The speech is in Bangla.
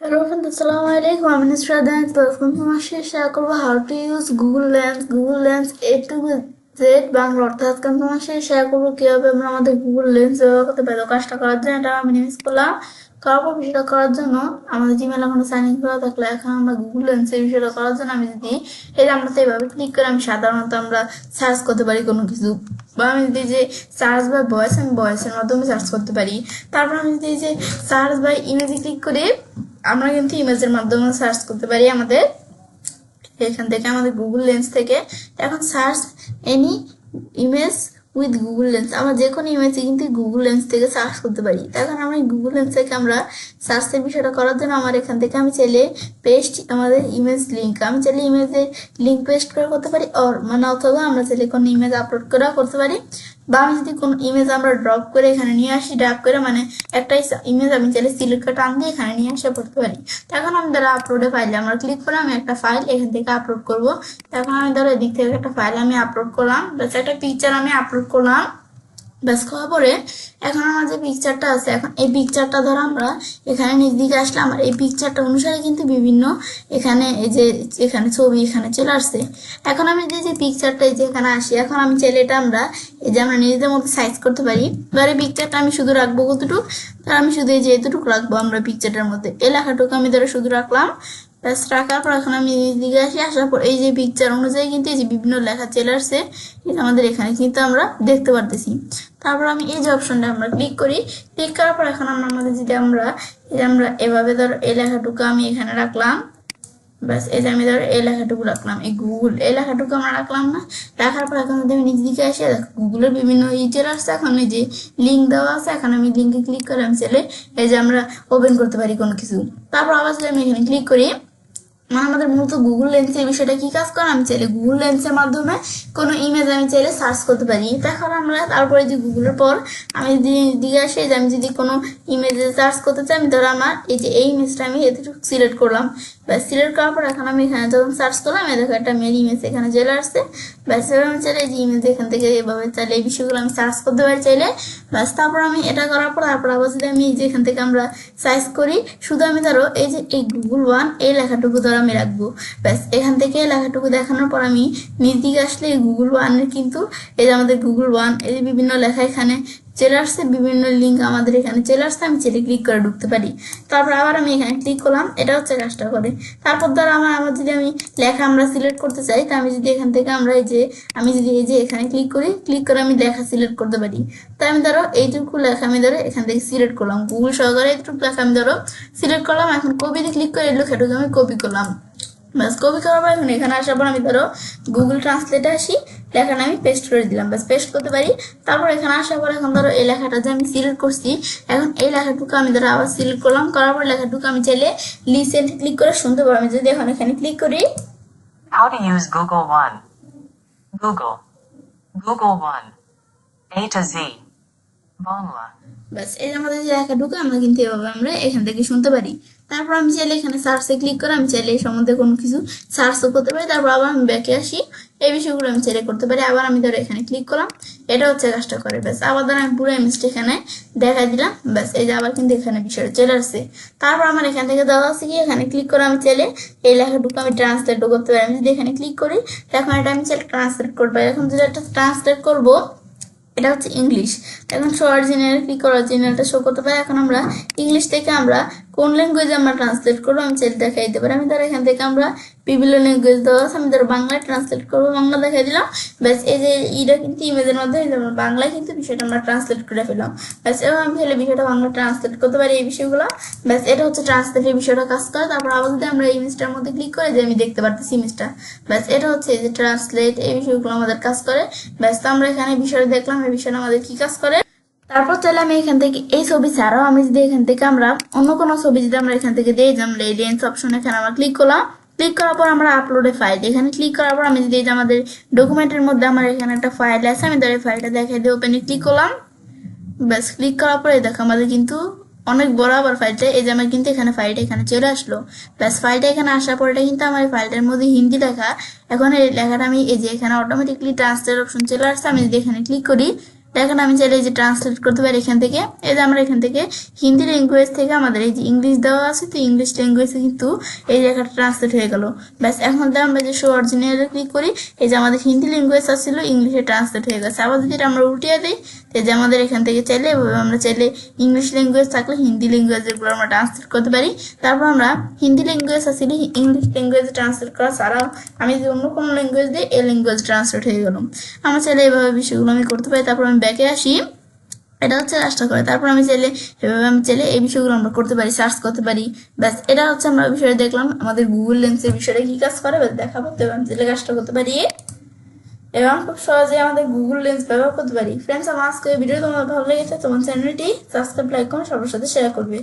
Hello friends, Assalamu alaikum. I'm Mr. Dan. Welcome to my share করব how to use Google Lens A to Z Bangla অর্থাৎ আজকে আমি তোমার সাথে শেয়ার করবো কিভাবে আমরা আমাদের গুগল লেন্স ব্যবহার করতে পারি। কাজটা করার জন্য এটা আমি নিউজ করলাম। করার পর বিষয়টা করার জন্য আমাদের জিমেল অ্যাকাউন্টে সাইন ইন করা থাকলে এখন আমরা গুগল লেন্সের বিষয়টা করার জন্য আমি যদি এই যে আমরা তো এইভাবে ক্লিক করে আমি সাধারণত আমরা সার্চ করতে পারি কোনো কিছু, বা আমি যদি যে সার্চ বাই ভয়েস আমি ভয়েসের মাধ্যমে সার্চ করতে পারি। তারপর আমি যদি যে সার্চ বাই ইমেজে ক্লিক করে আমরা কিন্তু ইমেজের মাধ্যমে সার্চ করতে পারি আমাদের এখান থেকে আমাদের গুগল লেন্স থেকে। এখন search any image with Google lens, আমরা যে কোনো ইমেজে কিন্তু গুগল লেন্স থেকে সার্চ করতে পারি। তখন আমরা গুগল লেন্স থেকে আমরা সার্চের বিষয়টা করার জন্য আমার এখান থেকে আমি চাইলে পেস্ট আমাদের ইমেজ লিঙ্ক, আমি চাইলে ইমেজের লিঙ্ক পেস্ট করে করতে পারি, অথবা আমরা চাইলে কোনো ইমেজ আপলোড করে করতে পারি, বা আমি যদি কোনো ইমেজ আমরা ড্রপ করে এখানে নিয়ে আসি, ড্রপ করে মানে একটা ইমেজ আমি চাইলে সিলেক্ট করে টান দিয়ে এখানে নিয়ে আসা করতে পারি। তখন আমি ধরো আপলোডে ফাইলে আমরা ক্লিক করে আমি একটা ফাইল এখান থেকে আপলোড করব। তখন আমি ধরো এদিক থেকে একটা ফাইল আমি আপলোড করলাম, ব্যাস একটা পিকচার আমি আপলোড করলাম। ব্যাস করার পরে এখন আমার যে পিকচারটা আছে, এখন এই পিকচারটা ধরো আমরা এখানে নিচ দিকে আসলে আমার এই পিকচারটা অনুসারে কিন্তু বিভিন্ন এখানে এই যে এখানে ছবি এখানে চলে আসছে। এখন আমি যে পিকচারটা এই যে এখানে আসি, এখন আমি চাইলে এটা আমরা এই যে আমরা নিজেদের মতো সাইজ করতে পারি। এবার এই পিকচারটা আমি শুধু রাখবো কতটুকু, তার আমি শুধু এই যে এতটুকু রাখবো আমরা পিকচারটার মধ্যে, এই লেখাটুকু আমি ধরো শুধু রাখলাম। ব্যাস রাখার পর এখন আমি দিকে আসি, আসার পর এই যে পিকচার অনুযায়ী কিন্তু এই যে বিভিন্ন লেখা চলে আসছে, এটা আমাদের এখানে কিন্তু আমরা দেখতে পারতেছি। তারপর আমি এই যে অপশনটা আমরা ক্লিক করি, ক্লিক করার পর এখন আমাদের যদি আমরা এভাবে ধরো এই লেখাটুকু আমি এখানে রাখলাম। ব্যাস এই যে আমি ধরো এই লেখাটুকু রাখলাম, এই গুগল এই লেখাটুকু আমরা রাখলাম না। রাখার পর এখন যদি আমি নিচ দিকে আসি, দেখো গুগলের বিভিন্ন চলে আসছে, এখন এই যে লিঙ্ক দেওয়া আছে, এখন আমি লিঙ্কে ক্লিক করে আমি চাইলে এই যে আমরা ওপেন করতে পারি কোনো কিছু। তারপর আবার যদি আমি এখানে ক্লিক করি, মানে আমাদের মূলত গুগল লেন্সের বিষয়টা কি কাজ করে, আমি চাইলে গুগল লেন্সের মাধ্যমে কোনো ইমেজ আমি চাইলে সার্চ করতে পারি। তখন আমরা তারপরে যে গুগলের পর আমি যদি দিকে আসি, যে আমি যদি কোনো ইমেজে সার্চ করতে চাই, আমি ধরো আমার এই যে এই ইমেজটা আমি এতটুকু সিলেক্ট করলাম। ব্যাস সিলেক্ট করার পর এখন আমি এখানে যখন সার্চ করলাম, এই দেখো একটা মেল ইমেজ এখানে চলে আসছে। ব্যাস এবার আমি চাইলে এই যে ইমেজ এখান থেকে এভাবে চাইলে এই বিষয়গুলো আমি সার্চ করতে পারি চাইলে। ব্যাস তারপর আমি এটা করার পর তারপর আবার যদি আমি যে এখান থেকে আমরা সার্চ করি, শুধু আমি ধরো এই যে এই গুগল ওয়ান এই লেখাটুকু ধরো আমি রাখবো। ব্যাস এখান থেকে লেখাটুকু দেখানোর পর আমি নিজ দিকে আসলে এই গুগল ওয়ানের কিন্তু এই যে আমাদের গুগল ওয়ান এই যে বিভিন্ন লেখা এখানে চলে আসছে, বিভিন্ন লিঙ্ক আমাদের এখানে চলে আসছে, আমি চেলে ক্লিক করে ঢুকতে পারি। তারপর আবার আমি এখানে ক্লিক করলাম, এটা হচ্ছে কাজটা করে। তারপর ধরো আমার যদি আমি লেখা আমরা সিলেক্ট করতে চাই, তা আমি যদি এখান থেকে আমরা এই যে আমি যদি এই যে এখানে ক্লিক করি, ক্লিক করে আমি লেখা সিলেক্ট করতে পারি। তাই আমি ধরো এইটুকু লেখা আমি ধরো এখান থেকে সিলেক্ট করলাম, গুগল সহকারে এইটুকু লেখা আমি ধরো সিলেক্ট করলাম। এখন কপিতে ক্লিক করে এই লেখাটুকু আমি কপি করলাম। ব্যাস কপি করার পর এখন এখানে আসার পর আমি ধরো গুগল ট্রান্সলেটে আসি, লেখাটা আমি পেস্ট করে দিলাম, ব্যাস পেস্ট করতে পারি। তারপর এখানে আসার পর এখন ধরো এই লেখাটা যে আমি সিলেক্ট করছি, এখন এই লেখাটুকু আমি ধরো আবার সিলেক্ট করলাম, করার পর লেখাটুকু আমি চাইলে লিসেন ক্লিক করে শুনতে পারবো। আমি যদি এখন এখানে ক্লিক করি, How to use Google One. Google One. A to Z. Bangla. ব্যাস এই যে আমাদের যে লেখাটুকু আমরা কিন্তু এভাবে আমরা এখান থেকে শুনতে পারি। তারপর আমি চাইলে এখানে সার্চে ক্লিক করে আমি চাইলে এই সম্বন্ধে কোনো কিছু সার্চও করতে পারি। তারপর আবার আমি ব্যাকে আসি, এই বিষয়গুলো আমি চাইলে করতে পারি। আবার আমি ধরো এখানে ক্লিক করলাম, এটা হচ্ছে কাজটা করে। ব্যাস আবার ধরো আমি পুরো ইমেজটা এখানে দেখাই দিলাম, ব্যাস এই যে আবার কিন্তু এখানে বিষয়টা চলে আসছে। তারপর আমার এখান থেকে দেওয়া আছে কি, এখানে ক্লিক করে আমি চাইলে এই লেখাটুকু আমি ট্রান্সলেটও করতে পারি। আমি যদি এখানে ক্লিক করি, এখন এটা আমি চাইলে ট্রান্সলেট করতে পারি। এখন যদি একটা ট্রান্সলেট করবো, এটা হচ্ছে ইংলিশ। এখন শো অরিজিনাল ক্লিক করে অরিজিনালটা শো করতে পারি। এখন আমরা ইংলিশ থেকে আমরা কোন ল্যাঙ্গুয়েজে আমরা ট্রান্সলেট করবো আমি চাইলে দেখাই দিতে পারি। আমি ধরো এখান থেকে আমরা বিভিন্ন ল্যাঙ্গুয়েজ দেওয়া আছে, আমি ধরো বাংলায় ট্রান্সলেট করবো, বাংলা দেখাই দিলাম। ব্যাস এই যে এটা কিন্তু ইমেজের মাধ্যমে বাংলায় কিন্তু বিষয়টা আমরা ট্রান্সলেট করে ফেললাম। ব্যাস এবার আমি চাইলে বিষয়টা বাংলা ট্রান্সলেট করতে পারি এই বিষয়গুলো। ব্যাস এটা হচ্ছে ট্রান্সলেটের বিষয়টা কাজ করে। তারপর আবার যদি আমরা এই ইমেজটার মধ্যে ক্লিক করে যে আমি দেখতে পারতেছি ইমেজটা, ব্যাস এটা হচ্ছে এই যে ট্রান্সলেট, এই বিষয়গুলো আমাদের কাজ করে। ব্যাস তো আমরা এখানে বিষয়টা দেখলাম এই বিষয়টা আমাদের কি কাজ করে। তারপর চাইলে আমি এখান থেকে এই ছবি ছাড়াও আমি যদি এখান থেকে আমরা অন্য কোনো ছবি যদি আমরা এখান থেকে দিয়ে যে আমরা এই লেন্স অপশন এখানে আমরা ক্লিক করলাম, ক্লিক করার পর আমরা আপলোডে ফাইল এখানে ক্লিক করার পর আমি যদি এই যে আমাদের ডকুমেন্টের মধ্যে আমার এখানে একটা ফাইল আছে, আমি ধরে ফাইলটা দেখাই দিয়ে ওপেনে ক্লিক করলাম। ব্যাস ক্লিক করার পরে দেখো আমাদের কিন্তু অনেক বড় আবার ফাইলটা, এই যে আমার কিন্তু এখানে ফাইলটা এখানে চলে আসলো। ব্যাস ফাইলটা এখানে আসার পরে কিন্তু আমার ফাইলটার মধ্যে হিন্দি লেখা, এখন এই লেখাটা আমি এই যে এখানে অটোমেটিকলি ট্রান্সলেট অপশন চলে আসছে, আমি যদি এখানে ক্লিক করি, দেখেন আমি চাইলে এই যে ট্রান্সলেট করতে পারি এখান থেকে। এই যে আমরা এখান থেকে হিন্দি ল্যাঙ্গুয়েজ থেকে আমাদের এই যে ইংলিশ দেওয়া আছে, তো ইংলিশ ল্যাঙ্গুয়েজে কিন্তু এই লেখাটা ট্রান্সলেট হয়ে গেল। ব্যাস এখন তো আমরা যে শো অরিজিনালে ক্লিক করি, এই যে আমাদের হিন্দি ল্যাঙ্গুয়েজ আসছিল ইংলিশে ট্রান্সলেট হয়ে গেছে। আবার যদি আমরা উল্টিয়ে দিই, এই যে আমাদের এখান থেকে চাইলে আমরা চাইলে ইংলিশ ল্যাঙ্গুয়েজ থাকলে হিন্দি ল্যাঙ্গুয়েজ এগুলো আমরা ট্রান্সলেট করতে পারি। তারপর আমরা হিন্দি ল্যাঙ্গুয়েজ আসলে ইংলিশ ল্যাঙ্গুয়েজে ট্রান্সলেট করা ছাড়াও আমি যদি অন্য কোনো ল্যাঙ্গুয়েজ দিই, এই ল্যাঙ্গুয়েজ ট্রান্সলেট হয়ে গেল। আমরা চাইলে এইভাবে বিষয়গুলো আমি করতে পারি। তারপর আমি ব্যাকে আসি, এটা হচ্ছে কাজটা করে। তারপর আমি চাইলে এভাবে আমি চাইলে এই বিষয়গুলো আমরা করতে পারি, সার্চ করতে পারি। ব্যাস এটা হচ্ছে আমরা বিষয়ে দেখলাম আমাদের গুগল লেন্সের বিষয়টা কি কাজ করে ব্যাস দেখাবো। তো আমি চাইলে কাজটা করতে পারি এবং খুব সহজে আমাদের গুগল লেন্স ব্যবহার করতে পারি। ফ্রেন্ডস, আমার আজকে ভিডিও তোমার ভালো লেগেছে, তোমার চ্যানেলটি সাবস্ক্রাইব, লাইক, কমেন্ট সবার সাথে শেয়ার করবে।